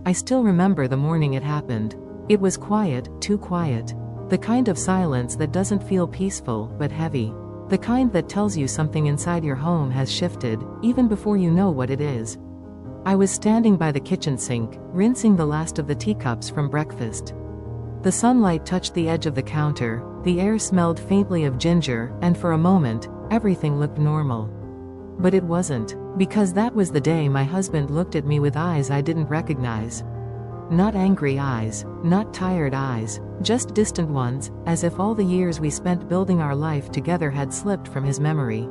I still remember the morning it happened. It was quiet, too quiet. The kind of silence that doesn't feel peaceful, but heavy. The kind that tells you something inside your home has shifted, even before you know what it is. I was standing by the kitchen sink, rinsing the last of the teacups from breakfast. The sunlight touched the edge of the counter, the air smelled faintly of ginger, and for a moment, everything looked normal. But it wasn't, because that was the day my husband looked at me with eyes I didn't recognize. Not angry eyes, not tired eyes, just distant ones, as if all the years we spent building our life together had slipped from his memory.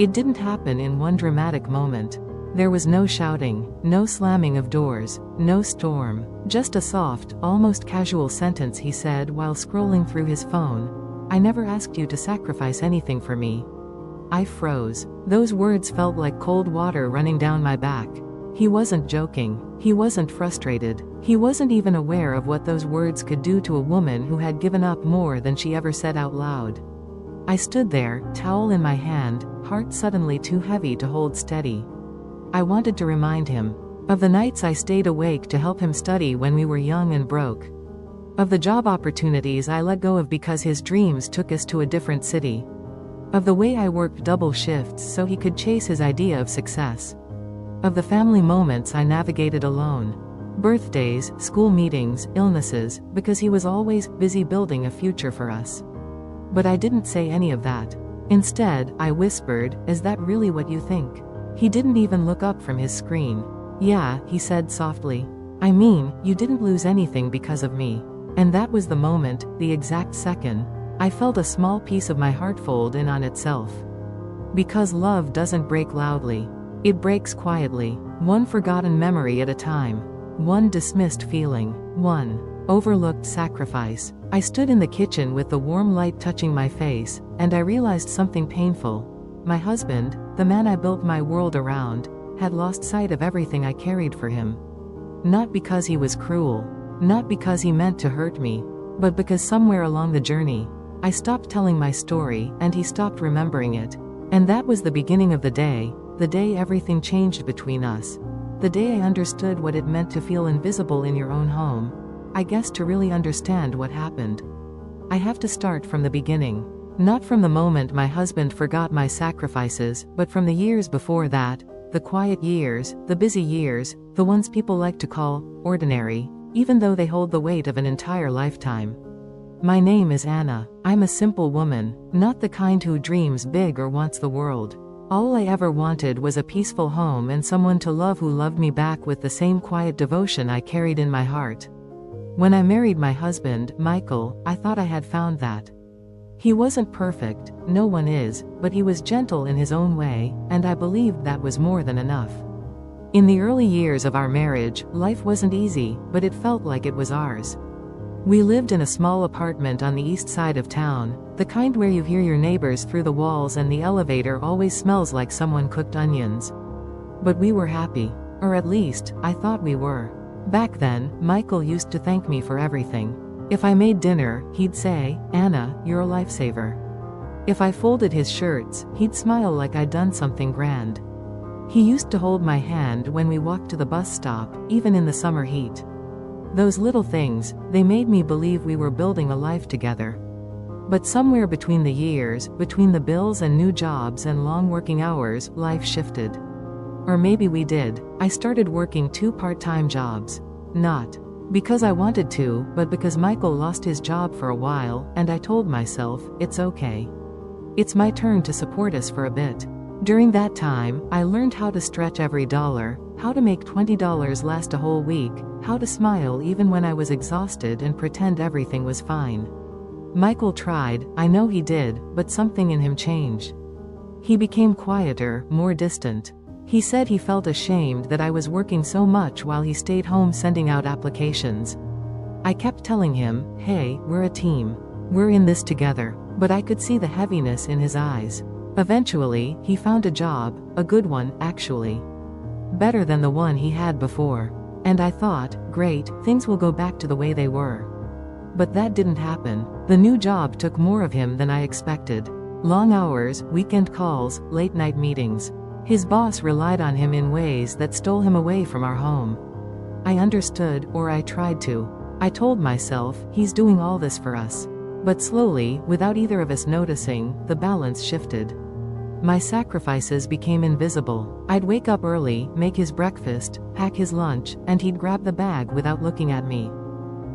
It didn't happen in one dramatic moment. There was no shouting, no slamming of doors, no storm, just a soft, almost casual sentence he said while scrolling through his phone. "I never asked you to sacrifice anything for me." I froze. Those words felt like cold water running down my back. He wasn't joking. He wasn't frustrated. He wasn't even aware of what those words could do to a woman who had given up more than she ever said out loud. I stood there, towel in my hand, heart suddenly too heavy to hold steady. I wanted to remind him of the nights I stayed awake to help him study when we were young and broke. Of the job opportunities I let go of because his dreams took us to a different city. Of the way I worked double shifts so he could chase his idea of success. Of the family moments I navigated alone. Birthdays, school meetings, illnesses, because he was always busy building a future for us. But I didn't say any of that. Instead, I whispered, "Is that really what you think?" He didn't even look up from his screen. "Yeah," he said softly. "I mean, you didn't lose anything because of me." And that was the moment, the exact second, I felt a small piece of my heart fold in on itself. Because love doesn't break loudly. It breaks quietly, one forgotten memory at a time. One dismissed feeling. One overlooked sacrifice. I stood in the kitchen with the warm light touching my face, and I realized something painful. My husband, the man I built my world around, had lost sight of everything I carried for him. Not because he was cruel. Not because he meant to hurt me. But because somewhere along the journey, I stopped telling my story, and he stopped remembering it. And that was the beginning of the day everything changed between us. The day I understood what it meant to feel invisible in your own home. I guess to really understand what happened, I have to start from the beginning. Not from the moment my husband forgot my sacrifices, but from the years before that, the quiet years, the busy years, the ones people like to call ordinary, even though they hold the weight of an entire lifetime. My name is Anna. I'm a simple woman, not the kind who dreams big or wants the world. All I ever wanted was a peaceful home and someone to love who loved me back with the same quiet devotion I carried in my heart. When I married my husband, Michael, I thought I had found that. He wasn't perfect, no one is, but he was gentle in his own way, and I believed that was more than enough. In the early years of our marriage, life wasn't easy, but it felt like it was ours. We lived in a small apartment on the east side of town, the kind where you hear your neighbors through the walls and the elevator always smells like someone cooked onions. But we were happy. Or at least, I thought we were. Back then, Michael used to thank me for everything. If I made dinner, he'd say, "Anna, you're a lifesaver." If I folded his shirts, he'd smile like I'd done something grand. He used to hold my hand when we walked to the bus stop, even in the summer heat. Those little things, they made me believe we were building a life together. But somewhere between the years, between the bills and new jobs and long working hours, life shifted. Or maybe we did. I started working 2 part-time jobs. Not because I wanted to, but because Michael lost his job for a while, and I told myself, it's okay. It's my turn to support us for a bit. During that time, I learned how to stretch every dollar, how to make $20 last a whole week, how to smile even when I was exhausted and pretend everything was fine. Michael tried, I know he did, but something in him changed. He became quieter, more distant. He said he felt ashamed that I was working so much while he stayed home sending out applications. I kept telling him, hey, we're a team. We're in this together. But I could see the heaviness in his eyes. Eventually, he found a job, a good one, actually. Better than the one he had before. And I thought, great, things will go back to the way they were. But that didn't happen. The new job took more of him than I expected. Long hours, weekend calls, late-night meetings. His boss relied on him in ways that stole him away from our home. I understood, or I tried to. I told myself, he's doing all this for us. But slowly, without either of us noticing, the balance shifted. My sacrifices became invisible. I'd wake up early, make his breakfast, pack his lunch, and he'd grab the bag without looking at me.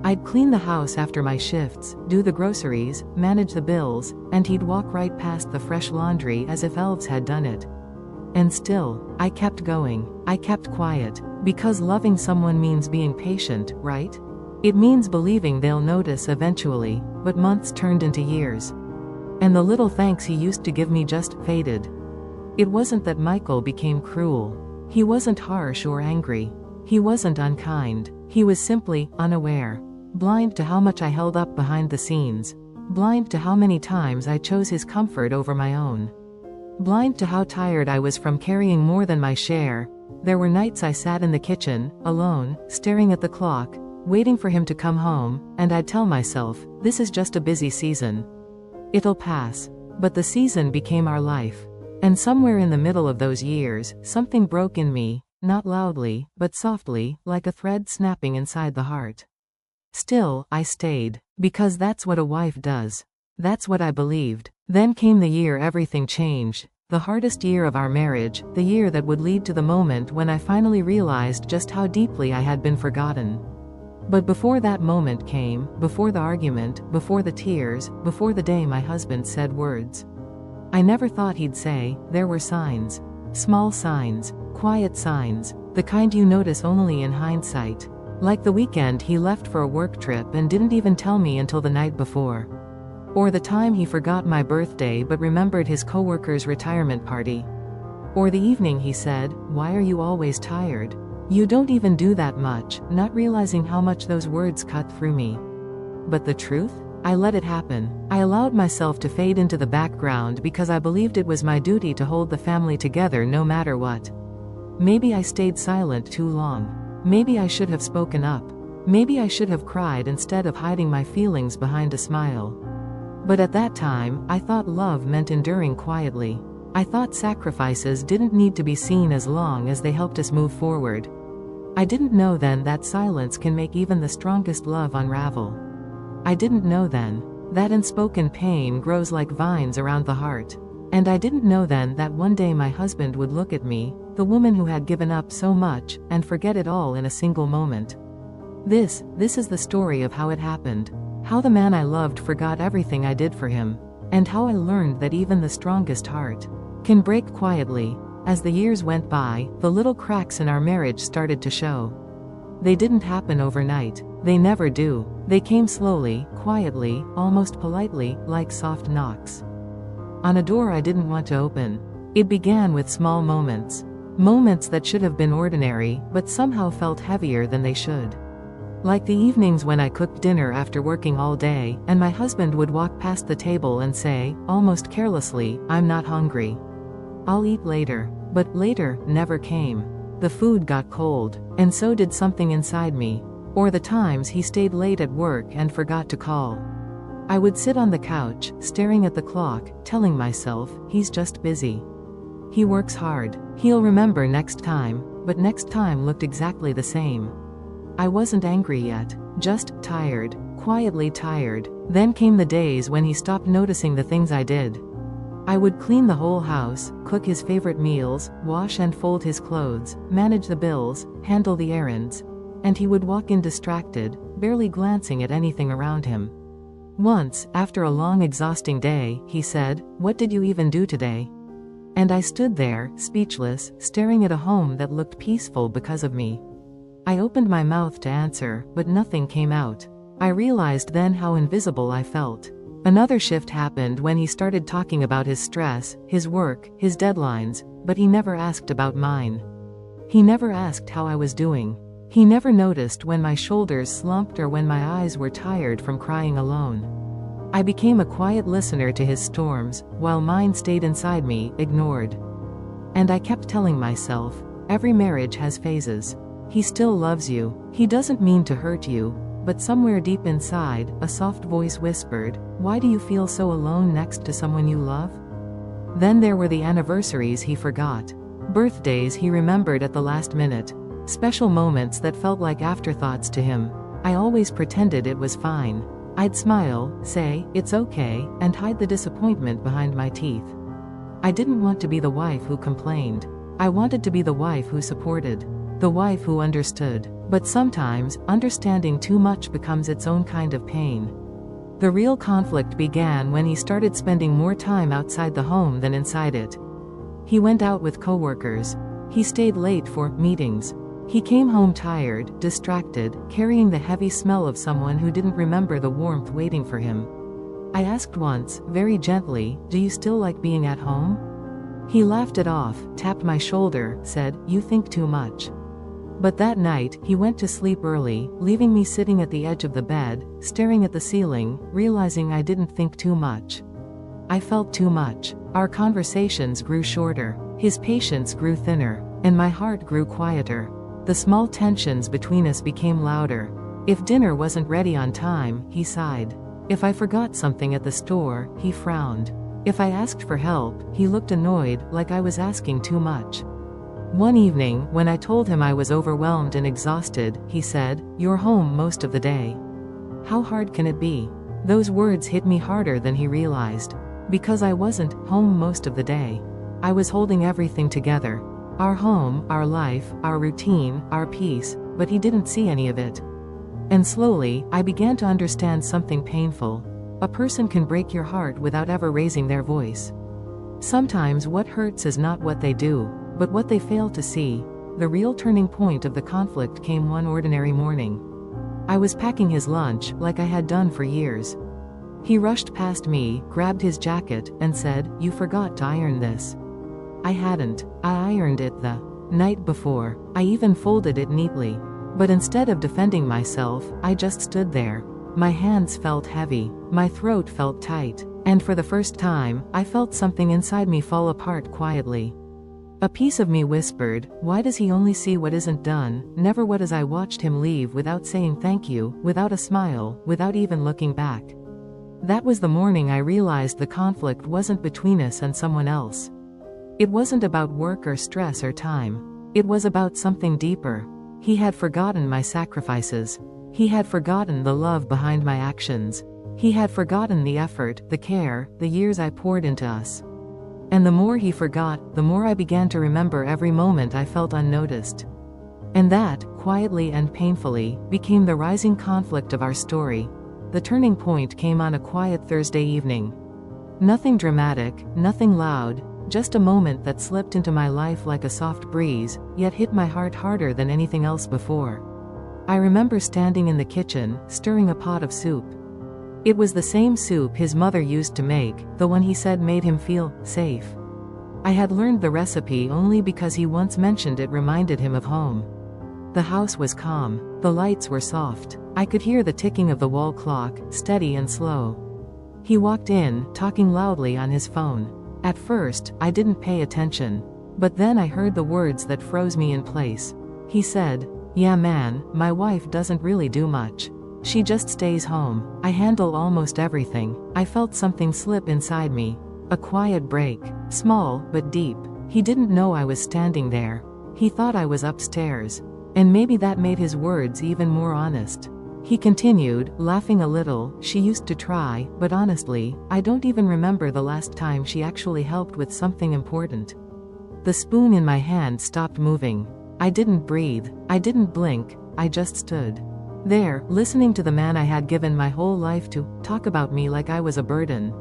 I'd clean the house after my shifts, do the groceries, manage the bills, and he'd walk right past the fresh laundry as if elves had done it. And still, I kept going. I kept quiet. Because loving someone means being patient, right? It means believing they'll notice eventually, but months turned into years. And the little thanks he used to give me just faded. It wasn't that Michael became cruel. He wasn't harsh or angry. He wasn't unkind. He was simply unaware. Blind to how much I held up behind the scenes. Blind to how many times I chose his comfort over my own. Blind to how tired I was from carrying more than my share. There were nights I sat in the kitchen, alone, staring at the clock, waiting for him to come home, and I'd tell myself, this is just a busy season. It'll pass. But the season became our life. And somewhere in the middle of those years, something broke in me, not loudly, but softly, like a thread snapping inside the heart. Still, I stayed. Because that's what a wife does. That's what I believed. Then came the year everything changed. The hardest year of our marriage, the year that would lead to the moment when I finally realized just how deeply I had been forgotten. But before that moment came, before the argument, before the tears, before the day my husband said words I never thought he'd say, there were signs. Small signs, quiet signs, the kind you notice only in hindsight. Like the weekend he left for a work trip and didn't even tell me until the night before. Or the time he forgot my birthday but remembered his coworker's retirement party. Or the evening he said, "Why are you always tired? You don't even do that much," not realizing how much those words cut through me. But the truth? I let it happen. I allowed myself to fade into the background because I believed it was my duty to hold the family together no matter what. Maybe I stayed silent too long. Maybe I should have spoken up. Maybe I should have cried instead of hiding my feelings behind a smile. But at that time, I thought love meant enduring quietly. I thought sacrifices didn't need to be seen as long as they helped us move forward. I didn't know then that silence can make even the strongest love unravel. I didn't know then that unspoken pain grows like vines around the heart. And I didn't know then that one day my husband would look at me, the woman who had given up so much, and forget it all in a single moment. This is the story of how it happened. How the man I loved forgot everything I did for him. And how I learned that even the strongest heart can break quietly. As the years went by, the little cracks in our marriage started to show. They didn't happen overnight. They never do. They came slowly, quietly, almost politely, like soft knocks on a door I didn't want to open. It began with small moments. Moments that should have been ordinary, but somehow felt heavier than they should. Like the evenings when I cooked dinner after working all day, and my husband would walk past the table and say, almost carelessly, "I'm not hungry. I'll eat later." But later never came. The food got cold, and so did something inside me. Or the times he stayed late at work and forgot to call. I would sit on the couch, staring at the clock, telling myself, he's just busy. He works hard. He'll remember next time. But next time looked exactly the same. I wasn't angry yet, just tired, quietly tired. Then came the days when he stopped noticing the things I did. I would clean the whole house, cook his favorite meals, wash and fold his clothes, manage the bills, handle the errands. And he would walk in distracted, barely glancing at anything around him. Once, after a long exhausting day, he said, "What did you even do today?" And I stood there, speechless, staring at a home that looked peaceful because of me. I opened my mouth to answer, but nothing came out. I realized then how invisible I felt. Another shift happened when he started talking about his stress, his work, his deadlines, but he never asked about mine. He never asked how I was doing. He never noticed when my shoulders slumped or when my eyes were tired from crying alone. I became a quiet listener to his storms, while mine stayed inside me, ignored. And I kept telling myself, every marriage has phases. He still loves you. He doesn't mean to hurt you. But somewhere deep inside, a soft voice whispered, "Why do you feel so alone next to someone you love?" Then there were the anniversaries he forgot. Birthdays he remembered at the last minute. Special moments that felt like afterthoughts to him. I always pretended it was fine. I'd smile, say, "It's okay," and hide the disappointment behind my teeth. I didn't want to be the wife who complained. I wanted to be the wife who supported. The wife who understood. But sometimes, understanding too much becomes its own kind of pain. The real conflict began when he started spending more time outside the home than inside it. He went out with coworkers. He stayed late for meetings. He came home tired, distracted, carrying the heavy smell of someone who didn't remember the warmth waiting for him. I asked once, very gently, "Do you still like being at home?" He laughed it off, tapped my shoulder, said, "You think too much." But that night, he went to sleep early, leaving me sitting at the edge of the bed, staring at the ceiling, realizing I didn't think too much. I felt too much. Our conversations grew shorter. His patience grew thinner. And my heart grew quieter. The small tensions between us became louder. If dinner wasn't ready on time, he sighed. If I forgot something at the store, he frowned. If I asked for help, he looked annoyed, like I was asking too much. One evening, when I told him I was overwhelmed and exhausted, he said, "You're home most of the day. How hard can it be?" Those words hit me harder than he realized. Because I wasn't home most of the day. I was holding everything together. Our home, our life, our routine, our peace, but he didn't see any of it. And slowly, I began to understand something painful. A person can break your heart without ever raising their voice. Sometimes what hurts is not what they do, but what they fail to see. The real turning point of the conflict came one ordinary morning. I was packing his lunch, like I had done for years. He rushed past me, grabbed his jacket, and said, "You forgot to iron this." I hadn't. I ironed it the night before. I even folded it neatly. But instead of defending myself, I just stood there. My hands felt heavy. My throat felt tight. And for the first time, I felt something inside me fall apart quietly. A piece of me whispered, "Why does he only see what isn't done?" Never what as I watched him leave without saying thank you, without a smile, without even looking back. That was the morning I realized the conflict wasn't between us and someone else. It wasn't about work or stress or time. It was about something deeper. He had forgotten my sacrifices. He had forgotten the love behind my actions. He had forgotten the effort, the care, the years I poured into us. And the more he forgot, the more I began to remember every moment I felt unnoticed. And that, quietly and painfully, became the rising conflict of our story. The turning point came on a quiet Thursday evening. Nothing dramatic, nothing loud, just a moment that slipped into my life like a soft breeze, yet hit my heart harder than anything else before. I remember standing in the kitchen, stirring a pot of soup. It was the same soup his mother used to make, the one he said made him feel safe. I had learned the recipe only because he once mentioned it reminded him of home. The house was calm. The lights were soft. I could hear the ticking of the wall clock, steady and slow. He walked in, talking loudly on his phone. At first, I didn't pay attention. But then I heard the words that froze me in place. He said, "Yeah man, my wife doesn't really do much. She just stays home. I handle almost everything." I felt something slip inside me. A quiet break. Small, but deep. He didn't know I was standing there. He thought I was upstairs. And maybe that made his words even more honest. He continued, laughing a little, "She used to try, but honestly, I don't even remember the last time she actually helped with something important." The spoon in my hand stopped moving. I didn't breathe. I didn't blink. I just stood there, listening to the man I had given my whole life to, talk about me like I was a burden.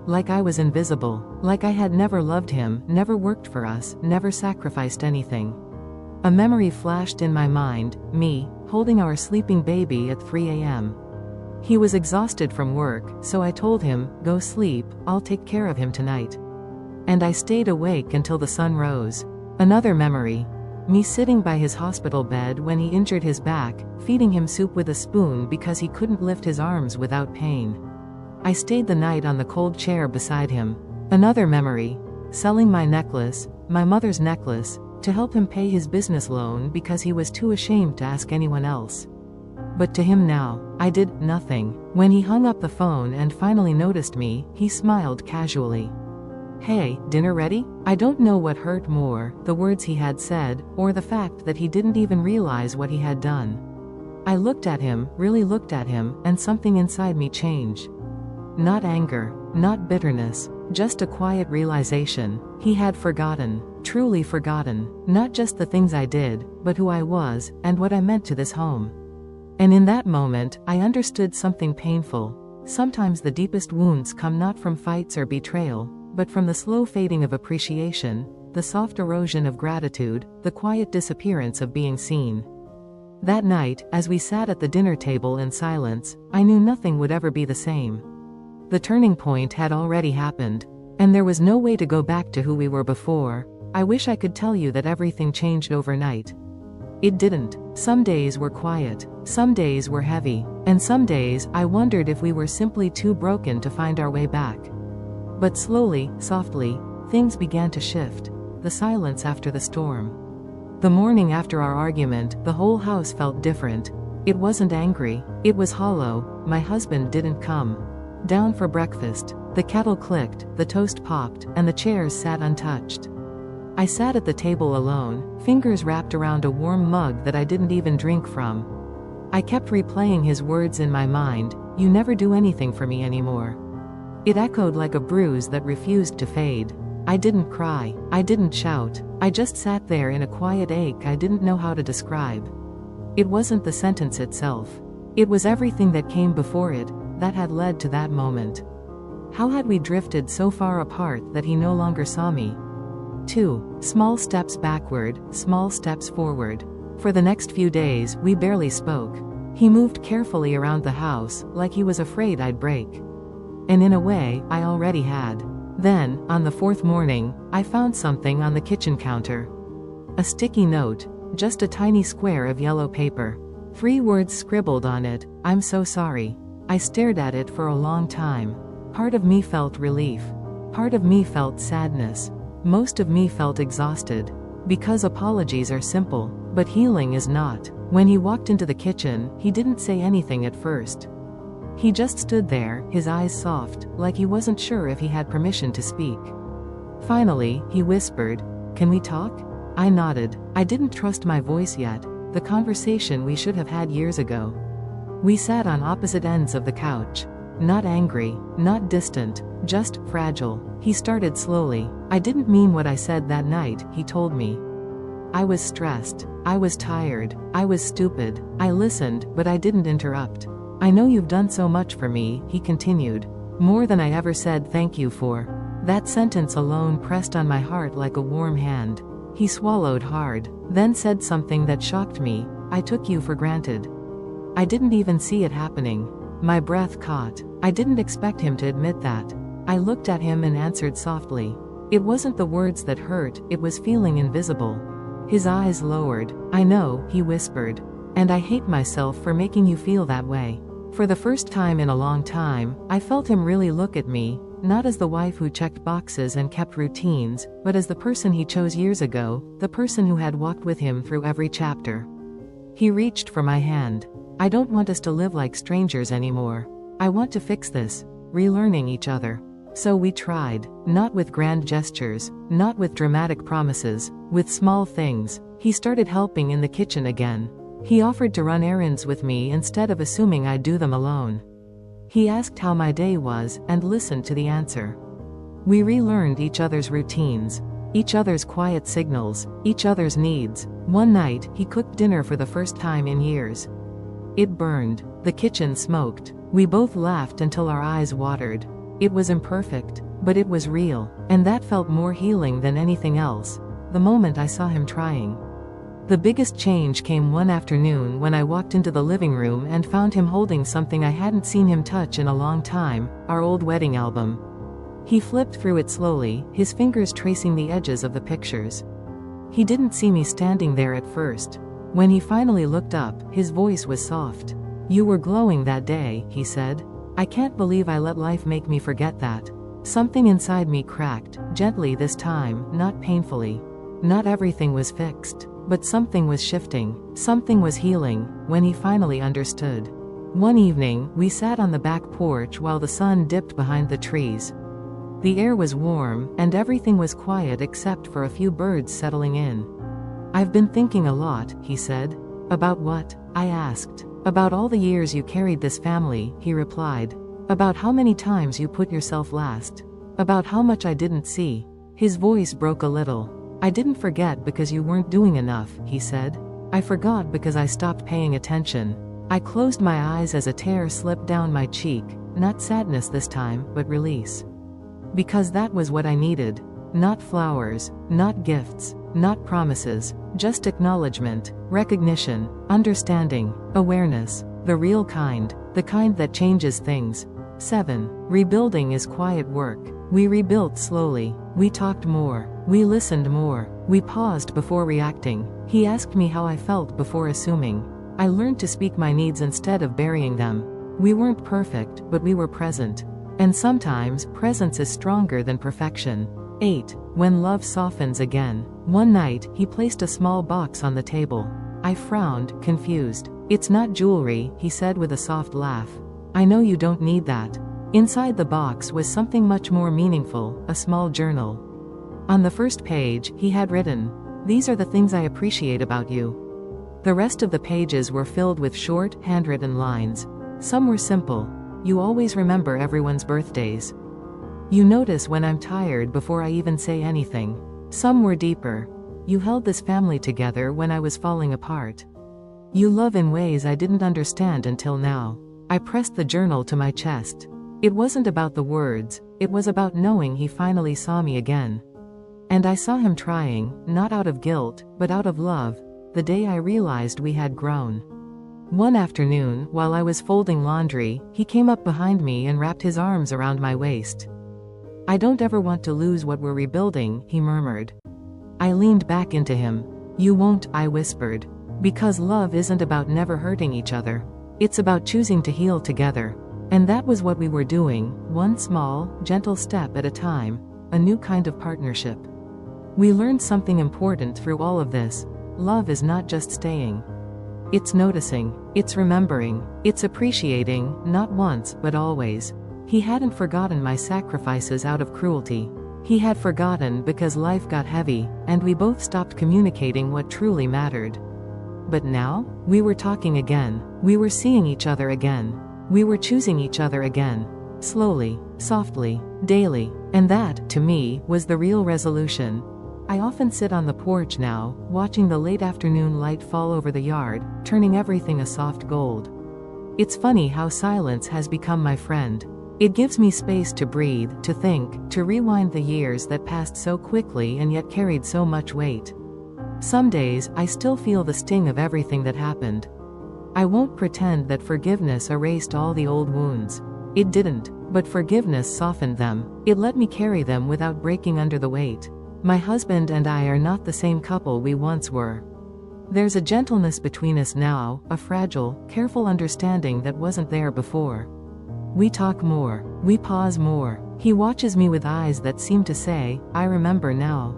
Like I was invisible. Like I had never loved him, never worked for us, never sacrificed anything. A memory flashed in my mind, me, holding our sleeping baby at 3 a.m. He was exhausted from work, so I told him, "Go sleep, I'll take care of him tonight." And I stayed awake until the sun rose. Another memory. Me sitting by his hospital bed when he injured his back, feeding him soup with a spoon because he couldn't lift his arms without pain. I stayed the night on the cold chair beside him. Another memory. Selling my necklace, my mother's necklace, to help him pay his business loan because he was too ashamed to ask anyone else. But to him now, I did nothing. When he hung up the phone and finally noticed me, he smiled casually. "Hey, dinner ready?" I don't know what hurt more, the words he had said, or the fact that he didn't even realize what he had done. I looked at him, really looked at him, and something inside me changed. Not anger, not bitterness, just a quiet realization. He had forgotten, truly forgotten, not just the things I did, but who I was, and what I meant to this home. And in that moment, I understood something painful. Sometimes the deepest wounds come not from fights or betrayal, but from the slow fading of appreciation, the soft erosion of gratitude, the quiet disappearance of being seen. That night, as we sat at the dinner table in silence, I knew nothing would ever be the same. The turning point had already happened, and there was no way to go back to who we were before. I wish I could tell you that everything changed overnight. It didn't. Some days were quiet, some days were heavy, and some days I wondered if we were simply too broken to find our way back. But slowly, softly, things began to shift. The silence after the storm. The morning after our argument, the whole house felt different. It wasn't angry, it was hollow. My husband didn't come down for breakfast. The kettle clicked, the toast popped, and the chairs sat untouched. I sat at the table alone, fingers wrapped around a warm mug that I didn't even drink from. I kept replaying his words in my mind, "You never do anything for me anymore." It echoed like a bruise that refused to fade. I didn't cry, I didn't shout, I just sat there in a quiet ache I didn't know how to describe. It wasn't the sentence itself. It was everything that came before it, that had led to that moment. How had we drifted so far apart that he no longer saw me? 2 small steps backward, small steps forward. For the next few days, we barely spoke. He moved carefully around the house, like he was afraid I'd break. And in a way, I already had. Then, on the 4th morning, I found something on the kitchen counter. A sticky note, just a tiny square of yellow paper. 3 words scribbled on it, "I'm so sorry." I stared at it for a long time. Part of me felt relief. Part of me felt sadness. Most of me felt exhausted. Because apologies are simple, but healing is not. When he walked into the kitchen, he didn't say anything at first. He just stood there, his eyes soft, like he wasn't sure if he had permission to speak. Finally, he whispered, "Can we talk?" I nodded. I didn't trust my voice yet, the conversation we should have had years ago. We sat on opposite ends of the couch. Not angry, not distant, just fragile. He started slowly. "I didn't mean what I said that night," he told me. "I was stressed. I was tired. I was stupid." I listened, but I didn't interrupt. "I know you've done so much for me," he continued. "More than I ever said thank you for." That sentence alone pressed on my heart like a warm hand. He swallowed hard, then said something that shocked me. "I took you for granted." I didn't even see it happening. My breath caught. I didn't expect him to admit that. I looked at him and answered softly. It wasn't the words that hurt, it was feeling invisible. His eyes lowered. "I know," he whispered. "And I hate myself for making you feel that way." For the first time in a long time, I felt him really look at me, not as the wife who checked boxes and kept routines, but as the person he chose years ago, the person who had walked with him through every chapter. He reached for my hand. "I don't want us to live like strangers anymore. I want to fix this, relearning each other." So we tried, not with grand gestures, not with dramatic promises, with small things. He started helping in the kitchen again. He offered to run errands with me instead of assuming I'd do them alone. He asked how my day was, and listened to the answer. We relearned each other's routines, each other's quiet signals, each other's needs. One night, he cooked dinner for the first time in years. It burned. The kitchen smoked. We both laughed until our eyes watered. It was imperfect, but it was real, and that felt more healing than anything else. The moment I saw him trying. The biggest change came one afternoon when I walked into the living room and found him holding something I hadn't seen him touch in a long time, our old wedding album. He flipped through it slowly, his fingers tracing the edges of the pictures. He didn't see me standing there at first. When he finally looked up, his voice was soft. "You were glowing that day," he said. "I can't believe I let life make me forget that." Something inside me cracked, gently this time, not painfully. Not everything was fixed, but something was shifting, something was healing, when he finally understood. One evening, we sat on the back porch while the sun dipped behind the trees. The air was warm, and everything was quiet except for a few birds settling in. "I've been thinking a lot," he said. "About what?" I asked. "About all the years you carried this family," he replied. "About how many times you put yourself last. About how much I didn't see." His voice broke a little. "I didn't forget because you weren't doing enough," he said. "I forgot because I stopped paying attention." I closed my eyes as a tear slipped down my cheek, not sadness this time, but release. Because that was what I needed. Not flowers, not gifts, not promises, just acknowledgement, recognition, understanding, awareness, the real kind, the kind that changes things. 7. Rebuilding is quiet work. We rebuilt slowly. We talked more. We listened more. We paused before reacting. He asked me how I felt before assuming. I learned to speak my needs instead of burying them. We weren't perfect, but we were present. And sometimes, presence is stronger than perfection. 8. When love softens again. One night, he placed a small box on the table. I frowned, confused. "It's not jewelry," he said with a soft laugh. "I know you don't need that." Inside the box was something much more meaningful, a small journal. On the first page, he had written, "These are the things I appreciate about you." The rest of the pages were filled with short, handwritten lines. Some were simple. "You always remember everyone's birthdays." "You notice when I'm tired before I even say anything." Some were deeper. "You held this family together when I was falling apart." "You love in ways I didn't understand until now." I pressed the journal to my chest. It wasn't about the words, it was about knowing he finally saw me again. And I saw him trying, not out of guilt, but out of love, the day I realized we had grown. One afternoon, while I was folding laundry, he came up behind me and wrapped his arms around my waist. "I don't ever want to lose what we're rebuilding," he murmured. I leaned back into him. "You won't," I whispered. "Because love isn't about never hurting each other. It's about choosing to heal together." And that was what we were doing, one small, gentle step at a time, a new kind of partnership. We learned something important through all of this. Love is not just staying. It's noticing, it's remembering, it's appreciating, not once, but always. He hadn't forgotten my sacrifices out of cruelty. He had forgotten because life got heavy, and we both stopped communicating what truly mattered. But now, we were talking again. We were seeing each other again. We were choosing each other again. Slowly, softly, daily. And that, to me, was the real resolution. I often sit on the porch now, watching the late afternoon light fall over the yard, turning everything a soft gold. It's funny how silence has become my friend. It gives me space to breathe, to think, to rewind the years that passed so quickly and yet carried so much weight. Some days, I still feel the sting of everything that happened. I won't pretend that forgiveness erased all the old wounds. It didn't, but forgiveness softened them. It let me carry them without breaking under the weight. My husband and I are not the same couple we once were. There's a gentleness between us now, a fragile, careful understanding that wasn't there before. We talk more. We pause more. He watches me with eyes that seem to say, "I remember now.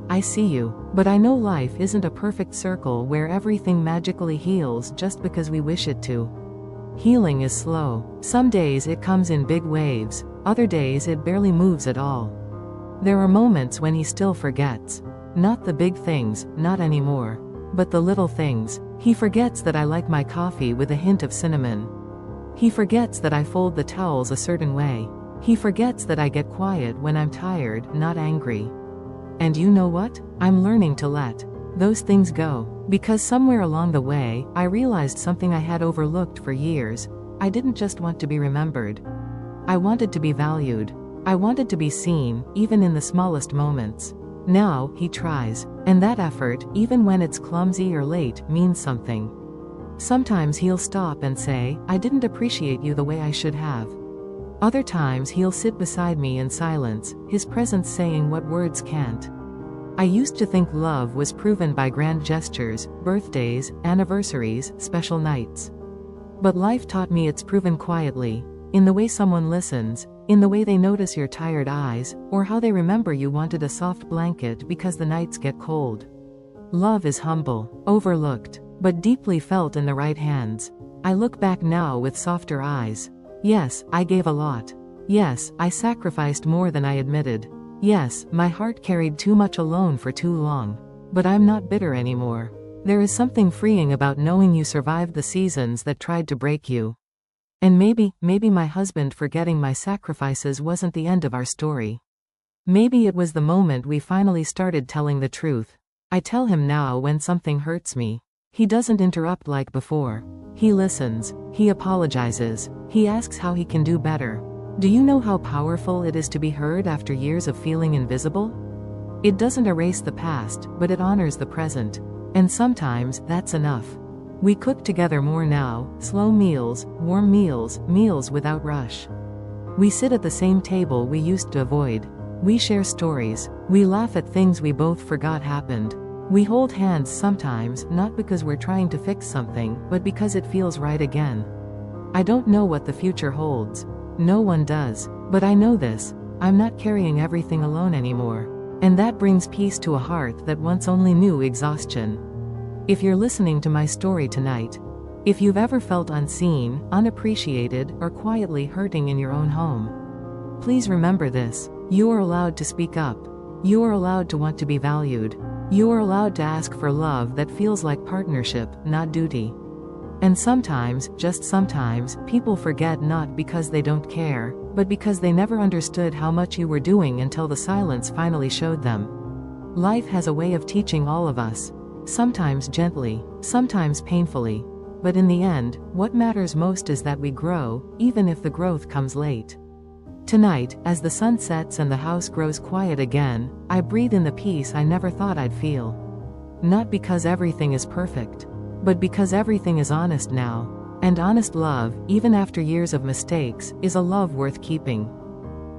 I see you." But I know life isn't a perfect circle where everything magically heals just because we wish it to. Healing is slow. Some days it comes in big waves, other days it barely moves at all. There are moments when he still forgets. Not the big things, not anymore. But the little things. He forgets that I like my coffee with a hint of cinnamon. He forgets that I fold the towels a certain way. He forgets that I get quiet when I'm tired, not angry. And you know what? I'm learning to let those things go. Because somewhere along the way, I realized something I had overlooked for years. I didn't just want to be remembered. I wanted to be valued. I wanted to be seen, even in the smallest moments. Now, he tries. And that effort, even when it's clumsy or late, means something. Sometimes he'll stop and say, "I didn't appreciate you the way I should have." Other times he'll sit beside me in silence, his presence saying what words can't. I used to think love was proven by grand gestures, birthdays, anniversaries, special nights. But life taught me it's proven quietly, in the way someone listens, in the way they notice your tired eyes, or how they remember you wanted a soft blanket because the nights get cold. Love is humble, overlooked, but deeply felt in the right hands. I look back now with softer eyes. Yes, I gave a lot. Yes, I sacrificed more than I admitted. Yes, my heart carried too much alone for too long. But I'm not bitter anymore. There is something freeing about knowing you survived the seasons that tried to break you. And maybe my husband forgetting my sacrifices wasn't the end of our story. Maybe it was the moment we finally started telling the truth. I tell him now when something hurts me. He doesn't interrupt like before. He listens, he apologizes, he asks how he can do better. Do you know how powerful it is to be heard after years of feeling invisible? It doesn't erase the past, but it honors the present. And sometimes, that's enough. We cook together more now, slow meals, warm meals, meals without rush. We sit at the same table we used to avoid. We share stories. We laugh at things we both forgot happened. We hold hands sometimes, not because we're trying to fix something, but because it feels right again. I don't know what the future holds. No one does. But I know this. I'm not carrying everything alone anymore. And that brings peace to a heart that once only knew exhaustion. If you're listening to my story tonight, if you've ever felt unseen, unappreciated, or quietly hurting in your own home, please remember this. You are allowed to speak up. You are allowed to want to be valued. You are allowed to ask for love that feels like partnership, not duty. And sometimes, just sometimes, people forget not because they don't care, but because they never understood how much you were doing until the silence finally showed them. Life has a way of teaching all of us. Sometimes gently, sometimes painfully. But in the end, what matters most is that we grow, even if the growth comes late. Tonight, as the sun sets and the house grows quiet again, I breathe in the peace I never thought I'd feel. Not because everything is perfect, but because everything is honest now. And honest love, even after years of mistakes, is a love worth keeping.